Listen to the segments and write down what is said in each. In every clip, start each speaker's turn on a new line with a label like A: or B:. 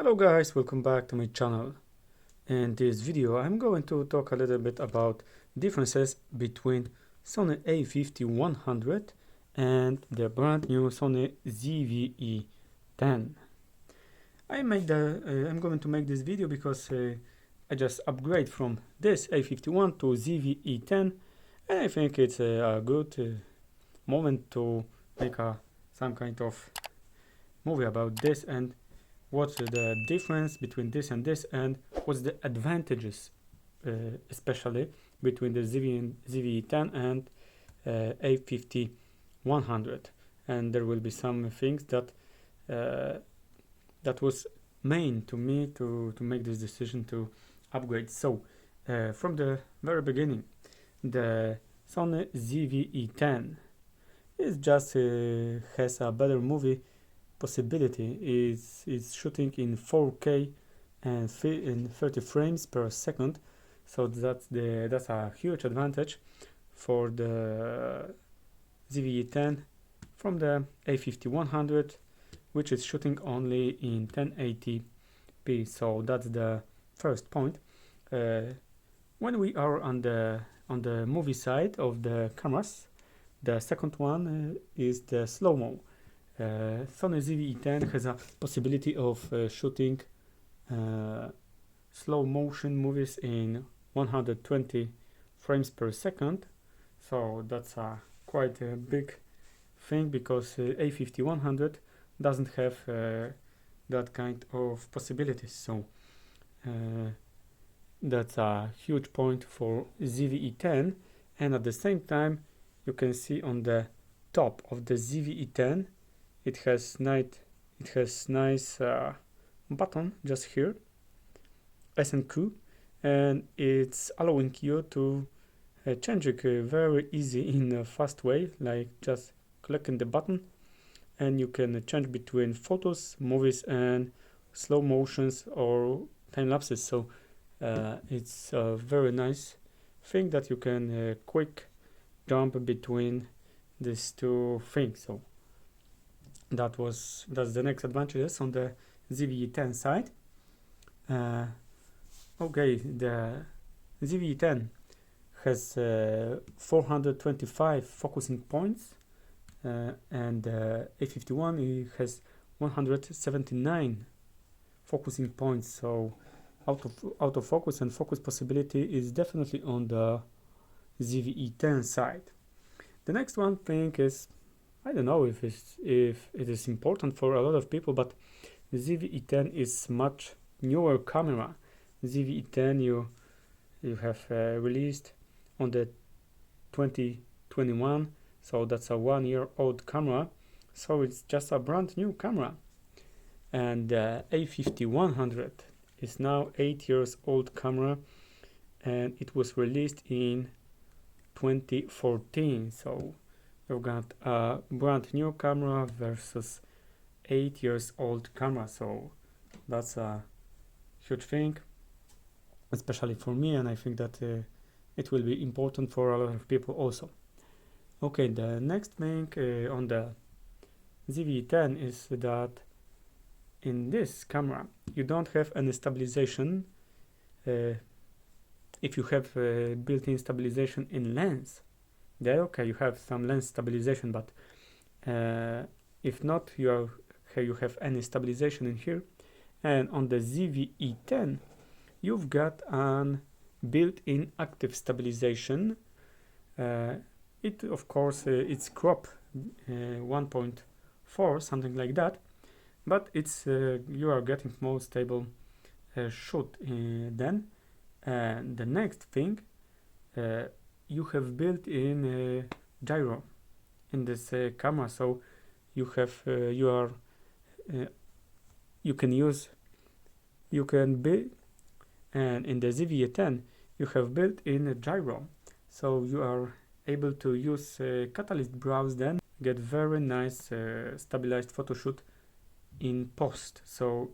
A: Hello guys, welcome back to my channel. In this video I'm going to talk a little bit about differences between Sony A5100 and the brand new Sony ZV-E10. I'm going to make this video because I just upgrade from this A51 to ZV-E10, and I think it's a good moment to make some kind of movie about this and what's the difference between this and this, and what's the advantages especially between the ZV-E10 and A5100. And there will be some things that that was main to me to make this decision to upgrade. So from the very beginning, the Sony ZV-E10 is just has a better movie possibility. Is shooting in 4K and in 30 frames per second, so that's a huge advantage for the ZV-E10 from the A5100, which is shooting only in 1080p. So that's the first point. When we are on the movie side of the cameras, the second one is the slow-mo. Sony ZV-E10 has a possibility of shooting slow motion movies in 120 frames per second, so that's a quite a big thing, because A5100 doesn't have that kind of possibilities. So that's a huge point for ZV-E10. And at the same time, you can see on the top of the ZV-E10 it has nice button just here, S and Q, and it's allowing you to change it very easy in a fast way, like just clicking the button, and you can change between photos, movies, and slow motions or time lapses. So it's a very nice thing that you can quick jump between these two things. So that's the next advantages on the ZV-E10 side. Okay, the ZV-E10 has 425 focusing points, and A51 it has 179 focusing points. So autofocus and focus possibility is definitely on the ZV-E10 side. The next one thing is, I don't know if it is important for a lot of people, but the ZV-E10 is much newer camera. ZV-E10 you have released on the 2021, so that's a 1-year-old camera, so it's just a brand new camera. And A5100 is now 8 years old camera, and it was released in 2014. So you've got a brand new camera versus 8 years old camera, so that's a huge thing, especially for me, and I think that it will be important for a lot of people also. Okay, the next thing on the ZV-E10 is that in this camera you don't have any stabilization. If you have built-in stabilization in lens, then okay, you have some lens stabilization, but if not, you have any stabilization in here. And on the ZV-E10 you've got an built-in active stabilization. It of course it's crop 1.4, something like that, but it's you are getting more stable shoot then. And the next thing, you have built in gyro in this camera, so you have you can build, and in the ZV-E10 you have built in a gyro, so you are able to use catalyst browse, then get very nice stabilized photo shoot in post. So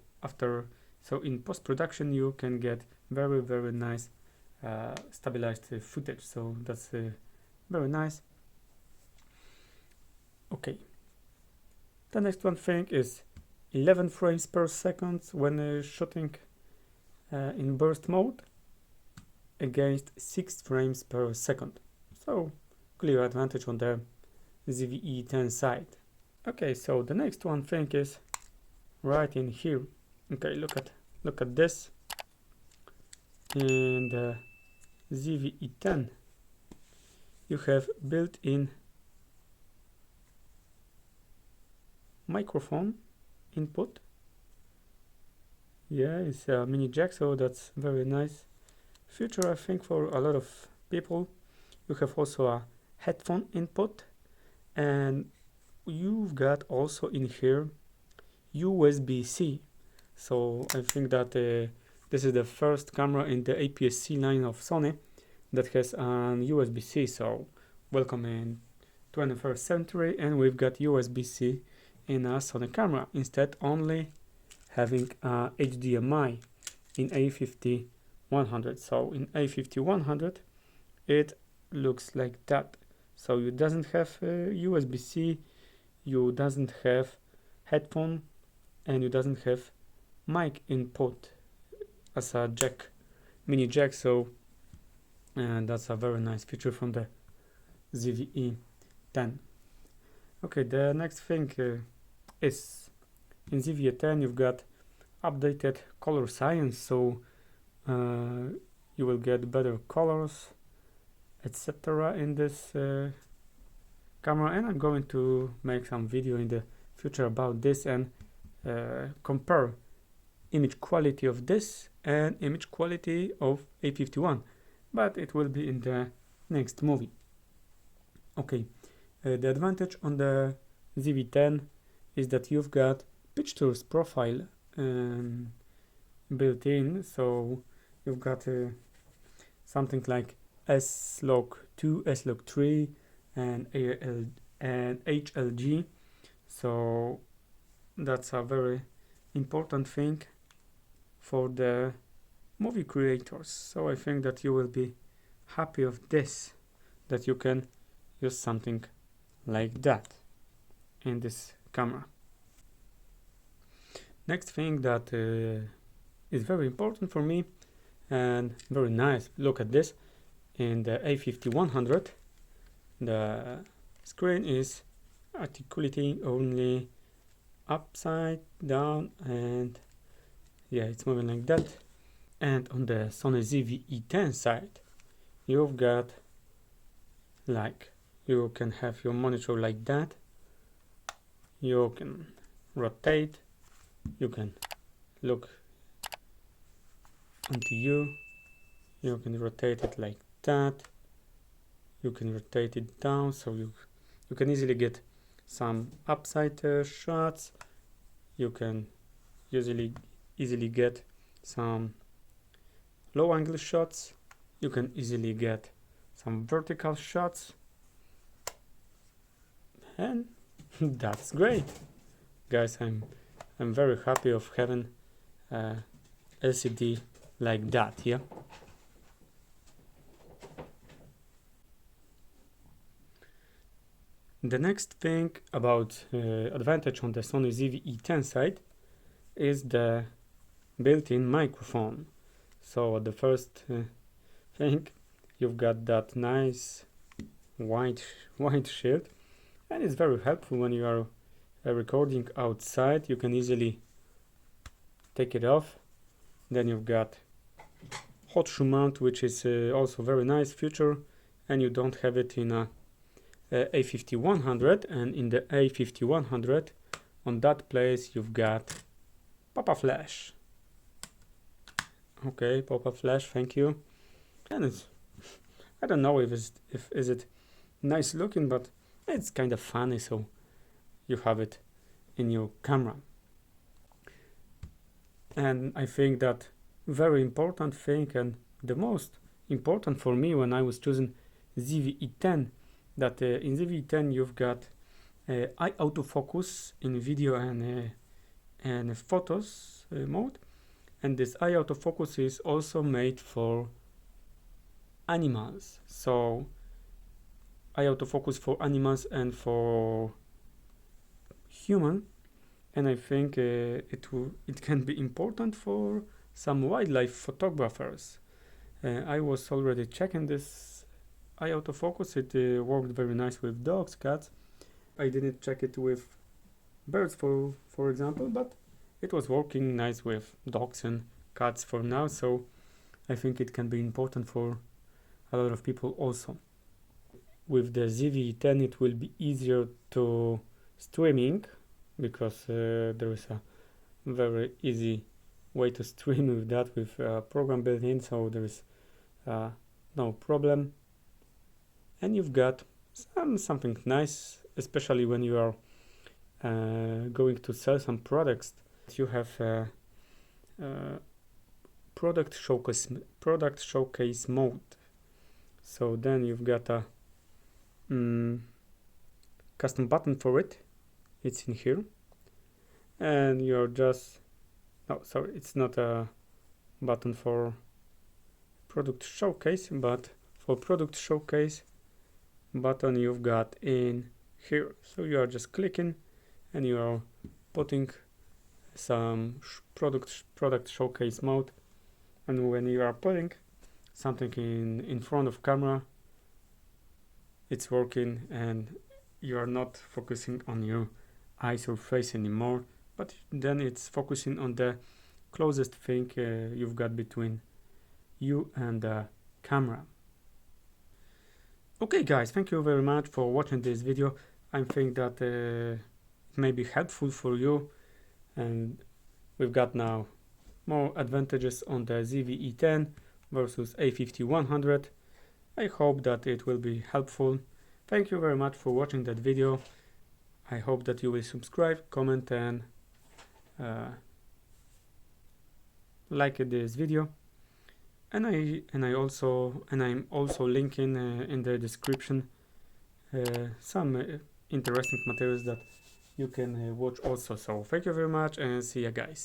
A: in post-production you can get very nice stabilized footage, so that's very nice. Okay, the next one thing is 11 frames per second when shooting in burst mode against 6 frames per second. So clear advantage on the ZV-E10 side. Okay, so the next one thing is right in here. Okay, look at this. In the ZV-E10 you have built-in microphone input. Yeah, it's a mini jack, so that's very nice feature, I think, for a lot of people. You have also a headphone input, and you've got also in here USB-C. So I think that this is the first camera in the APS-C line of Sony that has an USB-C. So welcome in 21st century, and we've got USB-C in a Sony camera, instead only having a HDMI in a5100. So in a5100 it looks like that. So you doesn't have USB-C, you doesn't have headphone, and you doesn't have mic input as a jack, mini jack. So that's a very nice feature from the ZV-E10. Okay, the next thing is in ZV-E10 you've got updated color science, so you will get better colors, etc. in this camera, and I'm going to make some video in the future about this and compare image quality of this and image quality of A51, but it will be in the next movie. Okay, the advantage on the ZV-10 is that you've got pictures profile built in, so you've got something like S-Log2, S-Log3 and HLG, so that's a very important thing for the movie creators. So I think that you will be happy of this, that you can use something like that in this camera. Next thing that is very important for me and very nice, look at this. In the A5100 the screen is articulating only upside down, and yeah, it's moving like that. And on the Sony ZV-E10 side you've got, like, you can have your monitor like that, you can rotate, you can look onto you can rotate it like that, you can rotate it down, so you can easily get some upside shots, you can easily get some low angle shots, you can easily get some vertical shots, and that's great, guys. I'm very happy of having LCD like that. Yeah. The next thing about advantage on the Sony ZV-E10 side is the built-in microphone. So the first thing, you've got that nice white shield, and it's very helpful when you are recording outside. You can easily take it off. Then you've got hot shoe mount, which is also very nice feature, and you don't have it in a A5100. And in the A5100, on that place you've got pop-up flash. Okay, pop-up flash, thank you. And it's, I don't know if is it nice looking, but it's kind of funny, so you have it in your camera. And I think that very important thing, and the most important for me when I was choosing ZV-E10, that in ZV-E10 you've got eye autofocus in video and photos mode, and this eye autofocus is also made for animals. So eye autofocus for animals and for human and I think it can be important for some wildlife photographers. I was already checking this eye autofocus. It worked very nice with dogs, cats. I didn't check it with birds for example, but it was working nice with dogs and cats for now, so I think it can be important for a lot of people also. With the ZV-E10 it will be easier to streaming, because there is a very easy way to stream with that, with a program built in, so there is no problem. And you've got something nice, especially when you are going to sell some products. You have product showcase mode. So then you've got a custom button for it. It's in here, and you're just it's not a button for product showcase, but for product showcase button you've got in here. So you are just clicking and you are putting some product showcase mode, and when you are putting something in front of camera, it's working and you are not focusing on your eyes or face anymore, but then it's focusing on the closest thing you've got between you and the camera. Okay guys, thank you very much for watching this video. I think that it may be helpful for you, and we've got now more advantages on the ZV-E10 versus a5100. I hope that it will be helpful. Thank you very much for watching that video. I hope that you will subscribe, comment and like this video. And I'm also linking in the description some interesting materials that you can watch also. So thank you very much and see you guys.